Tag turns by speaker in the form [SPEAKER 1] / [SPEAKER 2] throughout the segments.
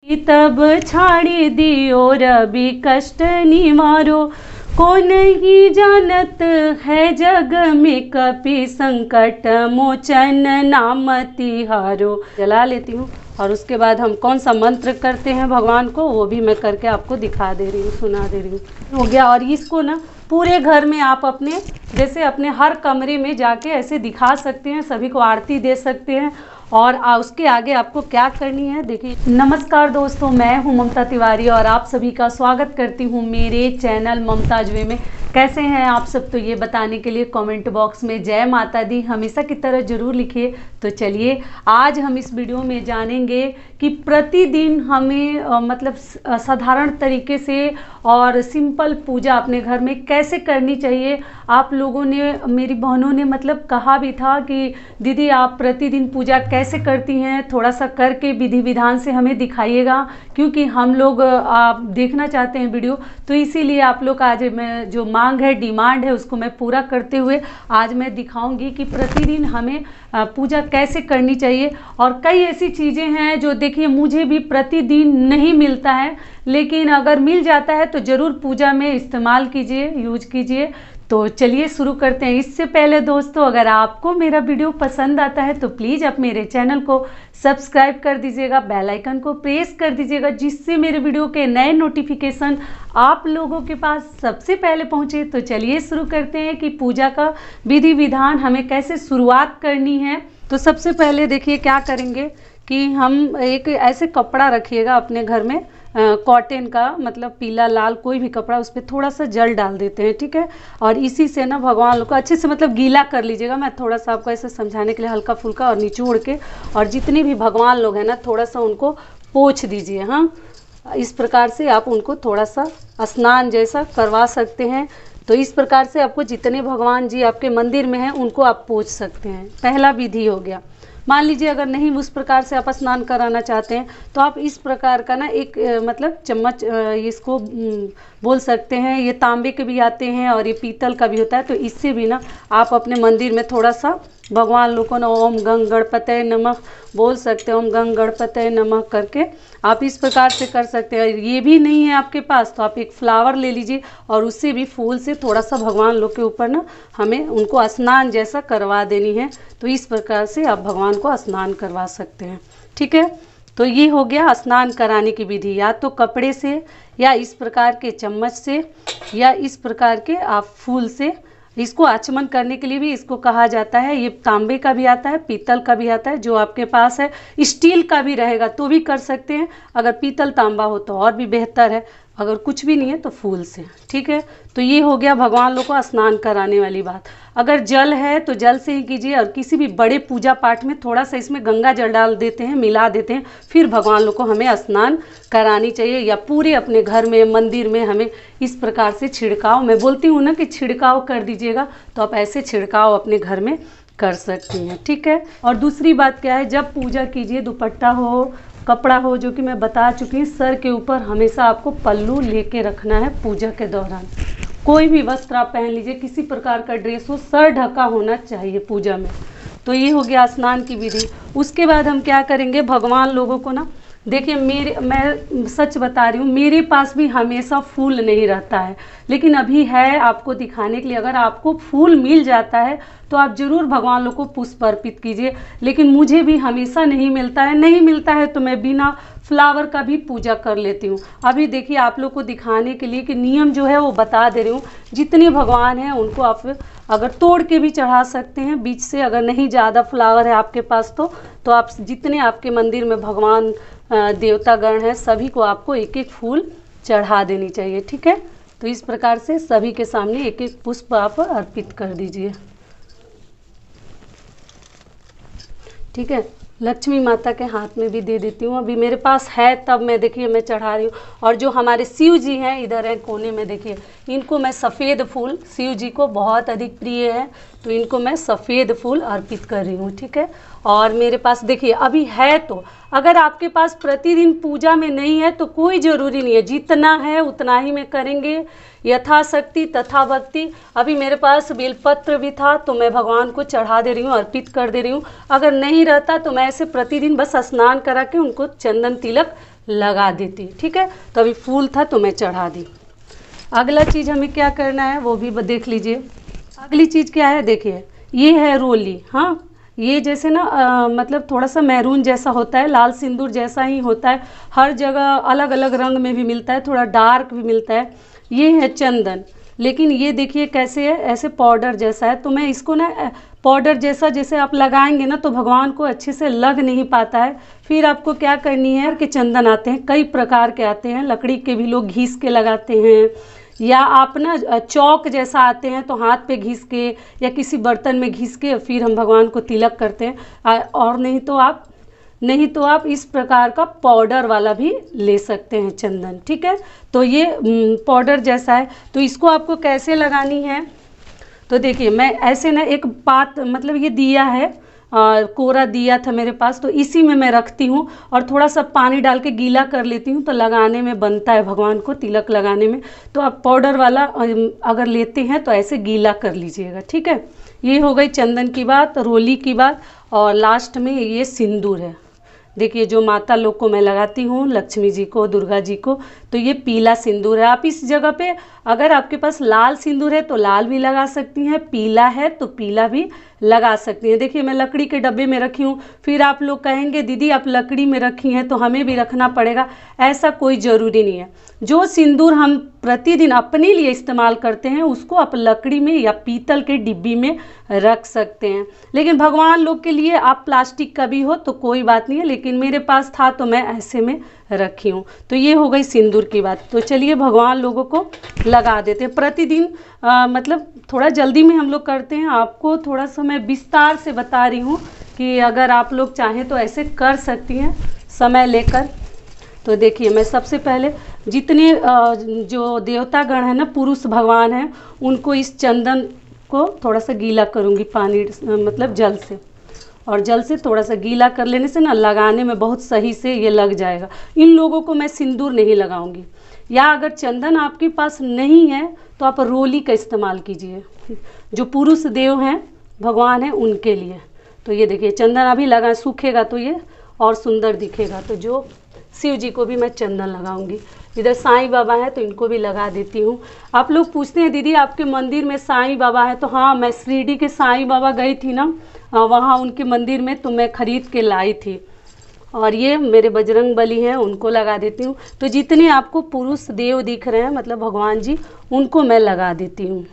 [SPEAKER 1] तब छाड़ी दियो रवि कष्ट निवारो, को नहीं जानत है जग में कपि संकट मोचन नाम तिहारो। जला लेती हूँ और उसके बाद हम कौन सा मंत्र करते हैं भगवान को वो भी मैं करके आपको दिखा दे रही हूँ, सुना दे रही हूँ। हो गया। और इसको ना पूरे घर में आप अपने जैसे अपने हर कमरे में जाके ऐसे दिखा सकते हैं, सभी को आरती दे सकते हैं। और उसके आगे आपको क्या करनी है देखिए। नमस्कार दोस्तों, मैं हूं ममता तिवारी और आप सभी का स्वागत करती हूं मेरे चैनल ममताज वे में। कैसे हैं आप सब, तो ये बताने के लिए कमेंट बॉक्स में जय माता दी हमेशा की तरह जरूर लिखिए। तो चलिए आज हम इस वीडियो में जानेंगे कि प्रतिदिन हमें मतलब साधारण तरीके से और सिंपल पूजा अपने घर में कैसे करनी चाहिए। आप लोगों ने, मेरी बहनों ने मतलब कहा भी था कि दीदी आप प्रतिदिन पूजा कैसे करती हैं, थोड़ा सा करके विधि विधान से हमें दिखाइएगा, क्योंकि हम लोग आप देखना चाहते हैं वीडियो। तो इसीलिए आप लोग आज मैं जो मांग है, डिमांड है, उसको मैं पूरा करते हुए आज मैं दिखाऊंगी कि प्रतिदिन हमें पूजा कैसे करनी चाहिए। और कई ऐसी चीज़ें हैं जो देखिए मुझे भी प्रतिदिन नहीं मिलता है, लेकिन अगर मिल जाता है तो ज़रूर पूजा में इस्तेमाल कीजिए, यूज कीजिए। तो चलिए शुरू करते हैं। इससे पहले दोस्तों, अगर आपको मेरा वीडियो पसंद आता है तो प्लीज़ आप मेरे चैनल को सब्सक्राइब कर दीजिएगा, बेल आइकन को प्रेस कर दीजिएगा, जिससे मेरे वीडियो के नए नोटिफिकेशन आप लोगों के पास सबसे पहले पहुंचे। तो चलिए शुरू करते हैं कि पूजा का विधि विधान हमें कैसे शुरुआत करनी है। तो सबसे पहले देखिए क्या करेंगे कि हम एक ऐसे कपड़ा रखिएगा अपने घर में, कॉटन का, मतलब पीला लाल कोई भी कपड़ा, उस पर थोड़ा सा जल डाल देते हैं, ठीक है। और इसी से ना भगवान लोग को अच्छे से मतलब गीला कर लीजिएगा। मैं थोड़ा सा आपको ऐसे समझाने के लिए हल्का फुल्का और निचोड़ के, और जितने भी भगवान लोग हैं ना थोड़ा सा उनको पोंछ दीजिए। हाँ, इस प्रकार से आप उनको थोड़ा सा स्नान जैसा करवा सकते हैं। तो इस प्रकार से आपको जितने भगवान जी आपके मंदिर में हैं उनको आप पोंछ सकते हैं। पहला विधि हो गया। मान लीजिए अगर नहीं उस प्रकार से आप स्नान कराना चाहते हैं तो आप इस प्रकार का ना एक मतलब चम्मच, इसको बोल सकते हैं, ये तांबे के भी आते हैं और ये पीतल का भी होता है। तो इससे भी ना आप अपने मंदिर में थोड़ा सा भगवान लोगों को ना ओम गंग गणपतये नमः बोल सकते हैं, ओम गंग गणपतये नमः करके आप इस प्रकार से कर सकते हैं। ये भी नहीं है आपके पास तो आप एक फ्लावर ले लीजिए और उससे भी फूल से थोड़ा सा भगवान लोग के ऊपर ना हमें उनको स्नान जैसा करवा देनी है। तो इस प्रकार से आप भगवान को स्नान करवा सकते हैं, ठीक है। तो ये हो गया स्नान कराने की विधि, या तो कपड़े से, या इस प्रकार के चम्मच से, या इस प्रकार के आप फूल से। इसको आचमन करने के लिए भी इसको कहा जाता है। ये तांबे का भी आता है, पीतल का भी आता है, जो आपके पास है। स्टील का भी रहेगा तो भी कर सकते हैं, अगर पीतल तांबा हो तो और भी बेहतर है, अगर कुछ भी नहीं है तो फूल से, ठीक है। तो ये हो गया भगवान लोग को स्नान कराने वाली बात। अगर जल है तो जल से ही कीजिए, और किसी भी बड़े पूजा पाठ में थोड़ा सा इसमें गंगा जल डाल देते हैं, मिला देते हैं, फिर भगवान लोग को हमें स्नान करानी चाहिए। या पूरे अपने घर में, मंदिर में हमें इस प्रकार से छिड़काव, मैं बोलती हूँ ना कि छिड़काव कर दीजिएगा, तो आप ऐसे छिड़काव अपने घर में कर सकती हैं, ठीक है। और दूसरी बात क्या है, जब पूजा कीजिए दुपट्टा हो, कपड़ा हो, जो कि मैं बता चुकी हूँ, सर के ऊपर हमेशा आपको पल्लू लेके रखना है पूजा के दौरान। कोई भी वस्त्र आप पहन लीजिए, किसी प्रकार का ड्रेस हो, सर ढका होना चाहिए पूजा में। तो ये हो गया स्नान की विधि। उसके बाद हम क्या करेंगे, भगवान लोगों को ना देखिए, मैं सच बता रही हूँ, मेरे पास भी हमेशा फूल नहीं रहता है, लेकिन अभी है आपको दिखाने के लिए। अगर आपको फूल मिल जाता है तो आप ज़रूर भगवान लोग को पुष्प अर्पित कीजिए, लेकिन मुझे भी हमेशा नहीं मिलता है। नहीं मिलता है तो मैं बिना फ्लावर का भी पूजा कर लेती हूँ। अभी देखिए आप लोग को दिखाने के लिए कि नियम जो है वो बता दे रही हूँ। जितने भगवान हैं उनको आप अगर तोड़ के भी चढ़ा सकते हैं बीच से, अगर नहीं ज़्यादा फ्लावर है आपके पास तो आप जितने आपके मंदिर में भगवान देवतागण हैं सभी को आपको एक एक फूल चढ़ा देनी चाहिए, ठीक है। तो इस प्रकार से सभी के सामने एक एक पुष्प आप अर्पित कर दीजिए, ठीक है। लक्ष्मी माता के हाथ में भी दे देती हूँ, अभी मेरे पास है तब मैं देखिए मैं चढ़ा रही हूँ। और जो हमारे शिव जी हैं इधर है कोने में, देखिए इनको मैं सफ़ेद फूल, शिव जी को बहुत अधिक प्रिय है, तो इनको मैं सफ़ेद फूल अर्पित कर रही हूँ, ठीक है। और मेरे पास देखिए अभी है, तो अगर आपके पास प्रतिदिन पूजा में नहीं है तो कोई ज़रूरी नहीं है, जितना है उतना ही में करेंगे, यथाशक्ति तथा भक्ति। अभी मेरे पास बेलपत्र भी था तो मैं भगवान को चढ़ा दे रही हूँ, अर्पित कर दे रही हूँ। अगर नहीं रहता तो मैं ऐसे प्रतिदिन बस स्नान करा के उनको चंदन तिलक लगा देती। ठीक है, तो अभी फूल था तो मैं चढ़ा दी। अगला चीज़ हमें क्या करना है वो भी देख लीजिए। अगली चीज़ क्या है, देखिए ये है रोली। हाँ, ये जैसे ना मतलब थोड़ा सा मैरून जैसा होता है, लाल सिंदूर जैसा ही होता है, हर जगह अलग अलग रंग में भी मिलता है, थोड़ा डार्क भी मिलता है। ये है चंदन, लेकिन ये देखिए कैसे है, ऐसे पाउडर जैसा है। तो मैं इसको ना पाउडर जैसा जैसे आप लगाएंगे ना तो भगवान को अच्छे से लग नहीं पाता है। फिर आपको क्या करनी है कि चंदन आते हैं, कई प्रकार के आते हैं, लकड़ी के भी लोग घिस के लगाते हैं, या आप ना चौक जैसा आते हैं तो हाथ पे घिस के या किसी बर्तन में घिस के फिर हम भगवान को तिलक करते हैं। और नहीं तो आप इस प्रकार का पाउडर वाला भी ले सकते हैं चंदन। ठीक है, तो ये पाउडर जैसा है। तो इसको आपको कैसे लगानी है, तो देखिए मैं ऐसे ना एक पात मतलब ये दिया है, कोरा दिया था मेरे पास, तो इसी में मैं रखती हूँ और थोड़ा सा पानी डाल के गीला कर लेती हूँ, तो लगाने में बनता है भगवान को तिलक लगाने में। तो आप पाउडर वाला अगर लेते हैं तो ऐसे गीला कर लीजिएगा। ठीक है, ये हो गई चंदन की बात, रोली की बात, और लास्ट में ये सिंदूर है। देखिए जो माता लोग को मैं लगाती हूँ, लक्ष्मी जी को, दुर्गा जी को, तो ये पीला सिंदूर है। आप इस जगह पे अगर आपके पास लाल सिंदूर है तो लाल भी लगा सकती हैं, पीला है तो पीला भी लगा सकती हैं। देखिए मैं लकड़ी के डब्बे में रखी हूँ। फिर आप लोग कहेंगे दीदी आप लकड़ी में रखी हैं तो हमें भी रखना पड़ेगा, ऐसा कोई ज़रूरी नहीं है। जो सिंदूर हम प्रतिदिन अपने लिए इस्तेमाल करते हैं उसको आप लकड़ी में या पीतल के डिब्बी में रख सकते हैं, लेकिन भगवान लोग के लिए आप प्लास्टिक का भी हो तो कोई बात नहीं है, लेकिन मेरे पास था तो मैं ऐसे में रखी हूँ। तो ये हो गई सिंदूर की बात। तो चलिए भगवान लोगों को लगा देते हैं प्रतिदिन। मतलब थोड़ा जल्दी में हम लोग करते हैं, आपको थोड़ा सा मैं विस्तार से बता रही हूँ कि अगर आप लोग चाहें तो ऐसे कर सकती हैं समय लेकर। तो देखिए मैं सबसे पहले जितने जो देवतागण हैं ना, पुरुष भगवान हैं, उनको इस चंदन को थोड़ा सा गीला करूँगी पानी मतलब जल से, और जल से थोड़ा सा गीला कर लेने से ना लगाने में बहुत सही से ये लग जाएगा। इन लोगों को मैं सिंदूर नहीं लगाऊंगी। या अगर चंदन आपके पास नहीं है तो आप रोली का इस्तेमाल कीजिए, जो पुरुष देव हैं भगवान हैं उनके लिए। तो ये देखिए चंदन अभी लगा, सूखेगा तो ये और सुंदर दिखेगा। तो जो शिव जी को भी मैं चंदन लगाऊंगी। इधर साईं बाबा है तो इनको भी लगा देती हूँ। आप लोग पूछते हैं दीदी आपके मंदिर में साईं बाबा है, तो हाँ मैं शिरडी के साईं बाबा गई थी ना, वहाँ उनके मंदिर में तो मैं खरीद के लाई थी। और ये मेरे बजरंग बली हैं, उनको लगा देती हूँ। तो जितने आपको पुरुष देव दिख रहे हैं मतलब भगवान जी, उनको मैं लगा देती हूँ।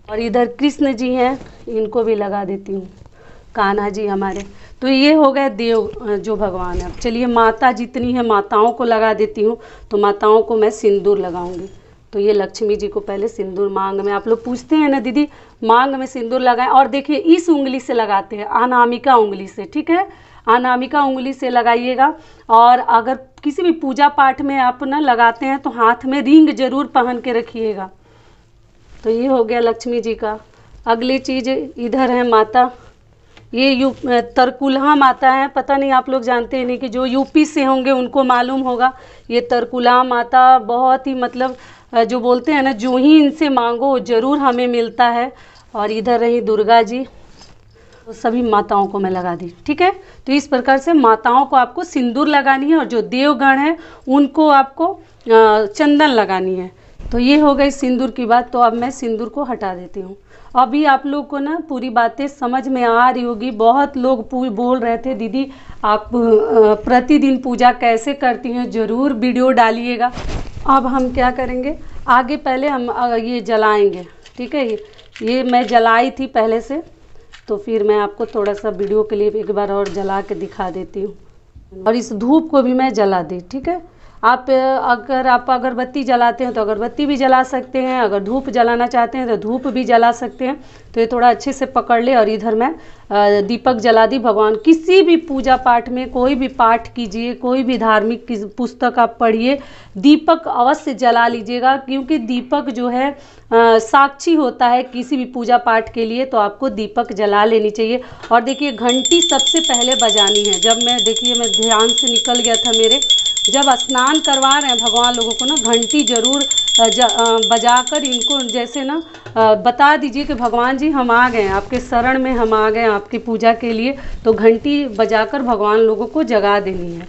[SPEAKER 1] और इधर कृष्ण जी हैं, इनको भी लगा देती हूँ, कान्हा जी हमारे। तो ये हो गए देव जो भगवान है। अब चलिए माता जितनी है माताओं को लगा देती हूँ। तो माताओं को मैं सिंदूर लगाऊंगी। तो ये लक्ष्मी जी को पहले सिंदूर मांग में, आप लोग पूछते हैं ना दीदी मांग में सिंदूर लगाएं, और देखिए इस उंगली से लगाते हैं, अनामिका उंगली से। ठीक है, अनामिका उंगली से लगाइएगा। और अगर किसी भी पूजा पाठ में आप ना लगाते हैं तो हाथ में रिंग जरूर पहन के रखिएगा। तो ये हो गया लक्ष्मी जी का। अगली चीज़ इधर है माता, ये तरकुलहा माता है। पता नहीं आप लोग जानते हैं नहीं, कि जो यूपी से होंगे उनको मालूम होगा। ये तरकुलहा माता बहुत ही मतलब जो बोलते हैं ना, जो ही इनसे मांगो ज़रूर हमें मिलता है। और इधर रही दुर्गा जी, तो सभी माताओं को मैं लगा दी। ठीक है, तो इस प्रकार से माताओं को आपको सिंदूर लगानी है, और जो देवगण हैं उनको आपको चंदन लगानी है। तो ये हो गई सिंदूर की बात। तो अब मैं सिंदूर को हटा देती हूँ। अभी आप लोग को ना पूरी बातें समझ में आ रही होगी। बहुत लोग बोल रहे थे दीदी आप प्रतिदिन पूजा कैसे करती हैं, ज़रूर वीडियो डालिएगा। अब हम क्या करेंगे, आगे पहले हम ये जलाएंगे। ठीक है, ये मैं जलाई थी पहले से, तो फिर मैं आपको थोड़ा सा वीडियो के लिए एक बार और जला के दिखा देती हूँ। और इस धूप को भी मैं जला दी। ठीक है, आप अगरबत्ती जलाते हैं तो अगरबत्ती भी जला सकते हैं, अगर धूप जलाना चाहते हैं तो धूप भी जला सकते हैं। तो ये थोड़ा अच्छे से पकड़ ले। और इधर मैं दीपक जला दी। भगवान किसी भी पूजा पाठ में कोई भी पाठ कीजिए, कोई भी धार्मिक पुस्तक आप पढ़िए, दीपक अवश्य जला लीजिएगा, क्योंकि दीपक जो है साक्षी होता है किसी भी पूजा पाठ के लिए। तो आपको दीपक जला लेनी चाहिए। और देखिए घंटी सबसे पहले बजानी है। जब मैं देखिए मैं ध्यान से निकल गया था मेरे, जब स्नान करवा रहे हैं भगवान लोगों को ना, घंटी ज़रूर बजाकर इनको जैसे ना बता दीजिए कि भगवान जी हम आ गए, आपके शरण में हम आ गए आपकी पूजा के लिए। तो घंटी बजाकर भगवान लोगों को जगा देनी है।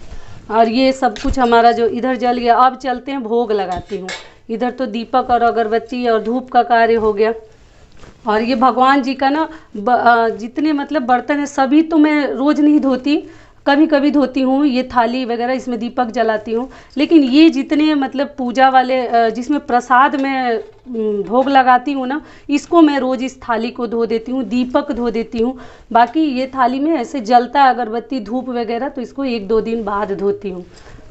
[SPEAKER 1] और ये सब कुछ हमारा जो इधर जल गया, अब चलते हैं भोग लगाती हूँ। इधर तो दीपक और अगरबत्ती और धूप का कार्य हो गया। और ये भगवान जी का ना जितने मतलब बर्तन है सभी तो मैं रोज़ नहीं धोती, कभी कभी धोती हूँ। ये थाली वगैरह इसमें दीपक जलाती हूँ, लेकिन ये जितने मतलब पूजा वाले जिसमें प्रसाद में भोग लगाती हूँ ना, इसको मैं रोज़ इस थाली को धो देती हूँ, दीपक धो देती हूँ। बाकी ये थाली में ऐसे जलता है अगरबत्ती धूप वगैरह, तो इसको 1-2 दिन बाद धोती हूँ।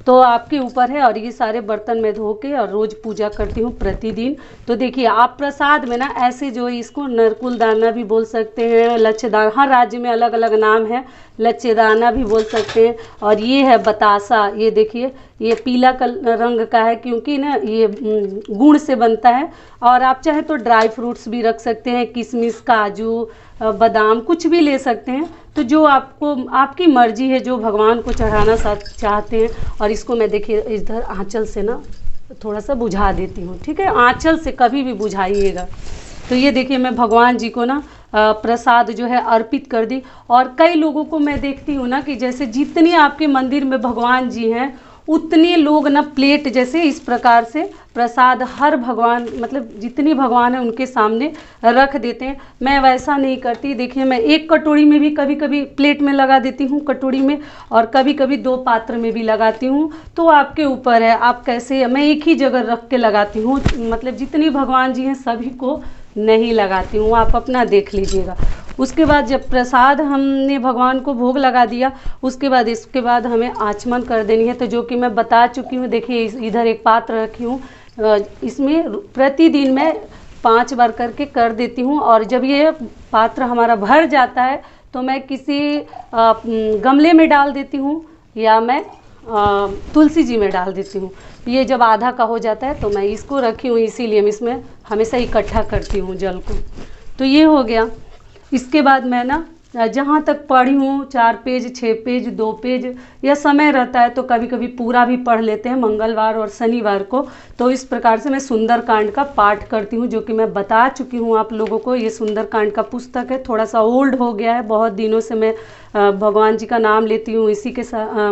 [SPEAKER 1] तो आपके ऊपर है। और ये सारे बर्तन मैं धो के और रोज़ पूजा करती हूँ प्रतिदिन। तो देखिए आप प्रसाद में ना ऐसे जो इसको नरकुल दाना भी बोल सकते हैं, लच्छेदाना, हर राज्य में अलग अलग नाम है, लच्छेदाना भी बोल सकते हैं। और ये है बतासा, ये देखिए ये पीला रंग का है क्योंकि ना ये गुड़ से बनता है। और आप चाहे तो ड्राई फ्रूट्स भी रख सकते हैं, किशमिश, काजू, बादाम, कुछ भी ले सकते हैं। तो जो आपको आपकी मर्जी है, जो भगवान को चढ़ाना चाहते हैं। और इसको मैं देखिए इधर आंचल से ना थोड़ा सा बुझा देती हूँ, ठीक है, आंचल से कभी भी बुझाइएगा। तो ये देखिए मैं भगवान जी को ना प्रसाद जो है अर्पित कर दी। और कई लोगों को मैं देखती हूँ ना कि जैसे जितने आपके मंदिर में भगवान जी हैं उतने लोग ना प्लेट जैसे इस प्रकार से प्रसाद हर भगवान मतलब जितनी भगवान है उनके सामने रख देते हैं। मैं वैसा नहीं करती। देखिए मैं एक कटोरी में भी कभी कभी प्लेट में लगा देती हूँ, कटोरी में, और कभी कभी 2 पात्र में भी लगाती हूँ। तो आपके ऊपर है आप कैसे। मैं एक ही जगह रख के लगाती हूँ, मतलब जितनी भगवान जी हैं सभी को नहीं लगाती हूँ, आप अपना देख लीजिएगा। उसके बाद जब प्रसाद हमने भगवान को भोग लगा दिया, उसके बाद इसके बाद हमें आचमन कर देनी है। तो जो कि मैं बता चुकी हूँ। देखिए इधर एक पात्र रखी हूँ, इसमें प्रतिदिन मैं 5 बार करके कर देती हूँ। और जब ये पात्र हमारा भर जाता है तो मैं किसी गमले में डाल देती हूँ या मैं तुलसी जी में डाल देती हूँ। ये जब आधा का हो जाता है तो मैं इसको रखी हूँ, इसीलिए मैं इसमें हमेशा इकट्ठा करती हूँ जल को। तो ये हो गया। इसके बाद मैं ना जहाँ तक पढ़ी हूँ 4 पेज 6 पेज 2 पेज या समय रहता है तो कभी कभी पूरा भी पढ़ लेते हैं मंगलवार और शनिवार को। तो इस प्रकार से मैं सुंदरकांड का पाठ करती हूँ, जो कि मैं बता चुकी हूँ आप लोगों को। ये सुंदरकांड का पुस्तक है, थोड़ा सा ओल्ड हो गया है, बहुत दिनों से मैं भगवान जी का नाम लेती हूँ, इसी के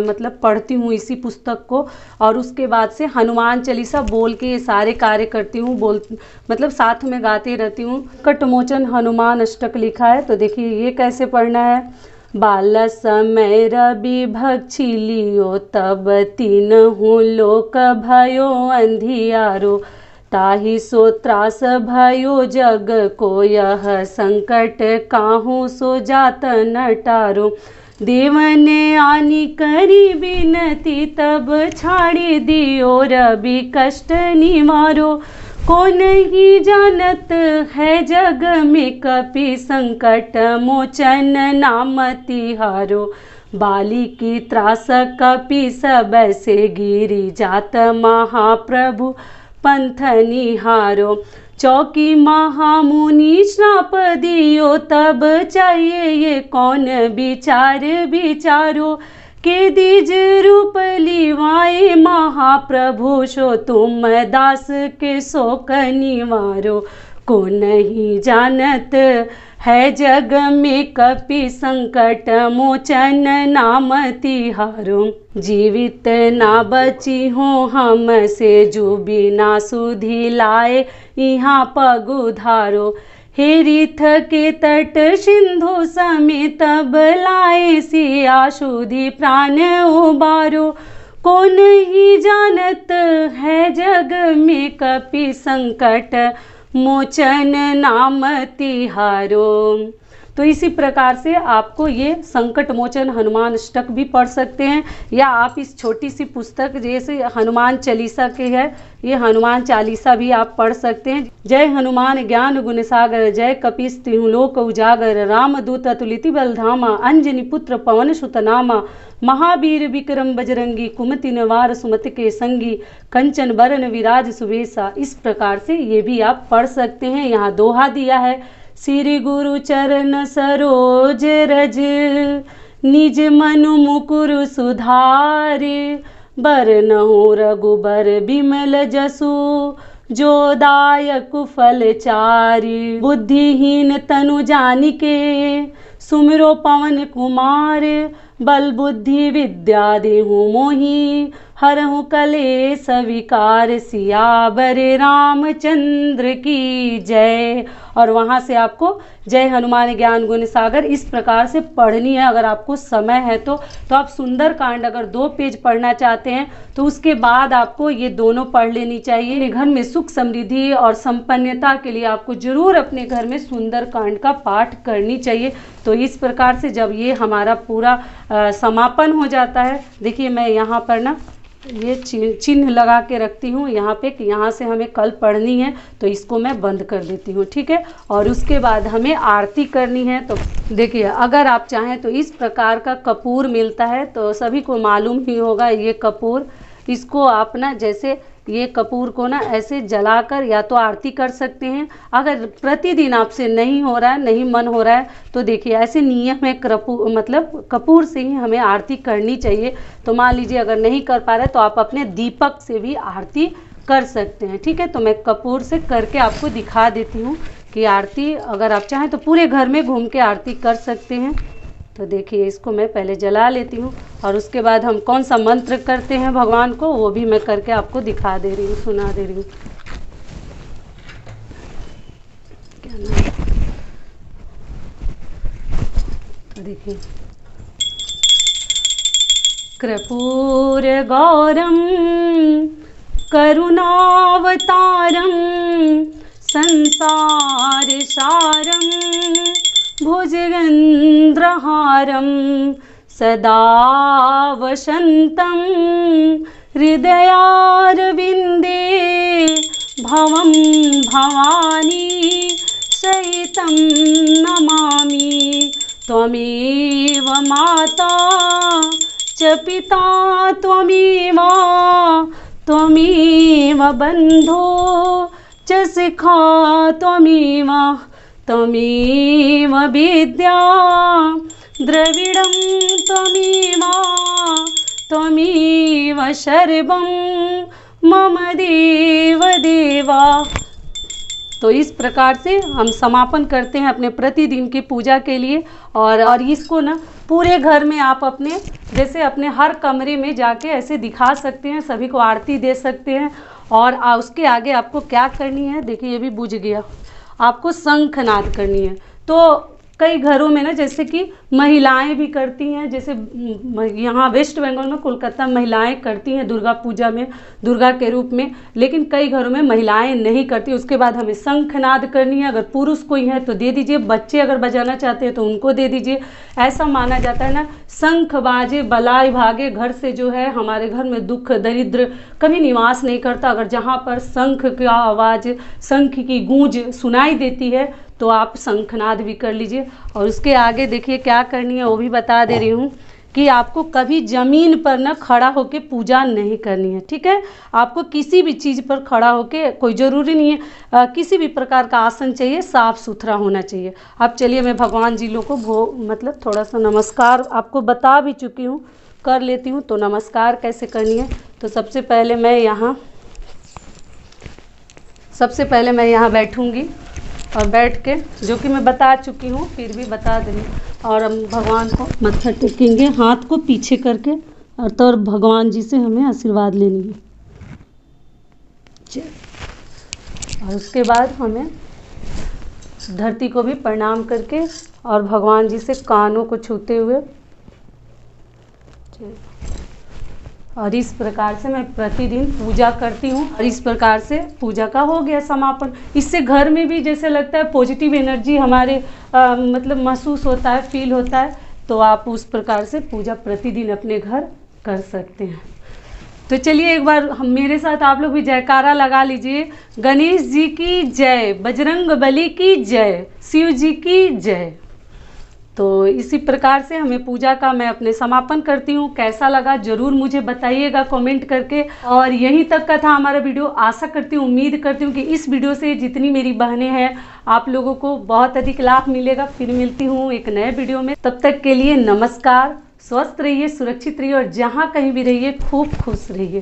[SPEAKER 1] मतलब पढ़ती हूँ इसी पुस्तक को। और उसके बाद से हनुमान चालीसा बोल के ये सारे कार्य करती हूँ, मतलब साथ में गाते रहती हूँ। कटमोचन हनुमान अष्टक लिखा है, तो देखिए ये कैसे पढ़ना है। बाल समय रवि भक्षी लियो, तब तीनहु लोक भयो अंधियारो, ताहि सो त्रास भयो जग को, यह संकट काहू सो जात नटारो। देवने आनी करी बिनती, तब छाड़ी दियो रवि कष्ट निवारो। को नहीं जानत है जग में, कपि संकट मोचन नाम तिहारो। बाली की त्रास कपि सब से, गिरी जात महाप्रभु पंथ निहारो। चौकी महामुनि श्राप दियो, तब चाहिए ये कौन विचार विचारो। के दीज रूप लिवाए महाप्रभु, सो तुम दास के शोक निवारो। को नहीं जानत है जग में, कपि संकट मोचन नाम तिहारो। जीवित ना बची हो हम से, जो बिना सुधि लाए यहाँ पग उधारो। हे रीथ के तट सिंधु समेत, तब लाए सिया सुधि प्राण उबारो। को नहीं जानत है जग में, कपि संकट मोचन नाम तिहारो। तो इसी प्रकार से आपको ये संकट मोचन हनुमान अष्टक भी पढ़ सकते हैं, या आप इस छोटी सी पुस्तक जैसे हनुमान चालीसा के है, ये हनुमान चालीसा भी आप पढ़ सकते हैं। जय हनुमान ज्ञान गुण सागर, जय कपीस तिहु लोक उजागर। रामदूत अतुलित बल धामा, अंजनी पुत्र पवन सुत नामा। महावीर विक्रम बजरंगी, कुमति निवार सुमति के संगी। कंचन बरन विराज सुबेसा। इस प्रकार से ये भी आप पढ़ सकते हैं। यहाँ दोहा दिया है। श्री गुरु चरण सरोज रज, निज मनु मुकुर सुधारे। बरनहु रघुबर बिमल जसु, जो दायक फल चारि। बुद्धिहीन तनु जानिके, सुमिरो पवन कुमार, बल बुद्धि विद्या देहु मोहि, हरहु कलेस विकार, सियावर रामचंद्र की जय। और वहाँ से आपको जय हनुमान ज्ञान गुण सागर इस प्रकार से पढ़नी है। अगर आपको समय है तो आप सुंदर कांड अगर 2 पेज पढ़ना चाहते हैं तो उसके बाद आपको ये दोनों पढ़ लेनी चाहिए। घर में सुख समृद्धि और संपन्नता के लिए आपको जरूर अपने घर में सुंदर कांड का पाठ करनी चाहिए। तो इस प्रकार से जब ये हमारा पूरा समापन हो जाता है, देखिए मैं यहाँ पर ना ये चिन्ह लगा के रखती हूँ यहाँ पे कि यहाँ से हमें कल पढ़नी है, तो इसको मैं बंद कर देती हूँ, ठीक है। और उसके बाद हमें आरती करनी है। तो देखिए अगर आप चाहें तो इस प्रकार का कपूर मिलता है, तो सभी को मालूम ही होगा ये कपूर। इसको आप ना जैसे ये कपूर को ना ऐसे जलाकर या तो आरती कर सकते हैं। अगर प्रतिदिन आपसे नहीं हो रहा है, नहीं मन हो रहा है, तो देखिए ऐसे नियम है कपूर से ही हमें आरती करनी चाहिए। तो मान लीजिए अगर नहीं कर पा रहे तो आप अपने दीपक से भी आरती कर सकते हैं, ठीक है। तो मैं कपूर से करके आपको दिखा देती हूँ कि आरती अगर आप चाहें तो पूरे घर में घूम के आरती कर सकते हैं। तो देखिए इसको मैं पहले जला लेती हूँ और उसके बाद हम कौन सा मंत्र करते हैं भगवान को वो भी मैं करके आपको दिखा दे रही हूँ, सुना दे रही हूँ। क्या नाम है? तो देखिए कर्पूर गौरम करुणावतारम संसार सारम भुजगेन्द्रहारं सदा वसन्तं हृदयारविन्दे भवं भवानी सहितं नमामि। त्वमेव माता च पिता त्वमेव बन्धो च सखा त्वमेव विद्या द्रविडं त्वमेव सर्वं मम देवा। तो इस प्रकार से हम समापन करते हैं अपने प्रतिदिन की पूजा के लिए। और इसको ना पूरे घर में आप अपने जैसे अपने हर कमरे में जाके ऐसे दिखा सकते हैं, सभी को आरती दे सकते हैं। और उसके आगे आपको क्या करनी है, देखिए ये भी बुझ गया, आपको शंखनाद करनी है। तो कई घरों में ना जैसे कि महिलाएं भी करती हैं, जैसे यहाँ वेस्ट बंगाल में कोलकाता महिलाएं करती हैं दुर्गा पूजा में दुर्गा के रूप में, लेकिन कई घरों में महिलाएं नहीं करती। उसके बाद हमें शंखनाद करनी है। अगर पुरुष कोई है तो दे दीजिए, बच्चे अगर बजाना चाहते हैं तो उनको दे दीजिए। ऐसा माना जाता है ना, शंख बाजे बलाय भागे, घर से जो है हमारे घर में दुख दरिद्र कभी निवास नहीं करता। अगर जहाँ पर शंख का आवाज़, शंख की गूंज सुनाई देती है तो आप शंखनाद भी कर लीजिए। और उसके आगे देखिए क्या करनी है वो भी बता दे रही हूँ कि आपको कभी ज़मीन पर ना खड़ा होके पूजा नहीं करनी है, ठीक है। आपको किसी भी चीज़ पर खड़ा होके, कोई ज़रूरी नहीं है किसी भी प्रकार का आसन चाहिए, साफ़ सुथरा होना चाहिए। अब चलिए मैं भगवान जी लोग को थोड़ा सा नमस्कार आपको बता भी चुकी हूँ, कर लेती हूँ। तो नमस्कार कैसे करनी है, तो सबसे पहले मैं यहाँ बैठूँगी और बैठ के, जो कि मैं बता चुकी हूँ फिर भी बता दूँगी। और हम भगवान को मत्था टेकेंगे हाथ को पीछे करके, और तो और भगवान जी से हमें आशीर्वाद लेनी है। और उसके बाद हमें धरती को भी प्रणाम करके और भगवान जी से कानों को छूते हुए, और इस प्रकार से मैं प्रतिदिन पूजा करती हूँ। और इस प्रकार से पूजा का हो गया समापन। इससे घर में भी जैसे लगता है पॉजिटिव एनर्जी हमारे महसूस होता है, फील होता है। तो आप उस प्रकार से पूजा प्रतिदिन अपने घर कर सकते हैं। तो चलिए एक बार हम मेरे साथ आप लोग भी जयकारा लगा लीजिए। गणेश जी की जय, बजरंग बली की जय, शिव जी की जय। तो इसी प्रकार से हमें पूजा का मैं अपने समापन करती हूँ। कैसा लगा ज़रूर मुझे बताइएगा कमेंट करके। और यहीं तक का था हमारा वीडियो। आशा करती हूँ, उम्मीद करती हूँ कि इस वीडियो से जितनी मेरी बहनें हैं आप लोगों को बहुत अधिक लाभ मिलेगा। फिर मिलती हूँ एक नए वीडियो में, तब तक के लिए नमस्कार। स्वस्थ रहिए, सुरक्षित रहिए और जहाँ कहीं भी रहिए खूब खुश रहिए।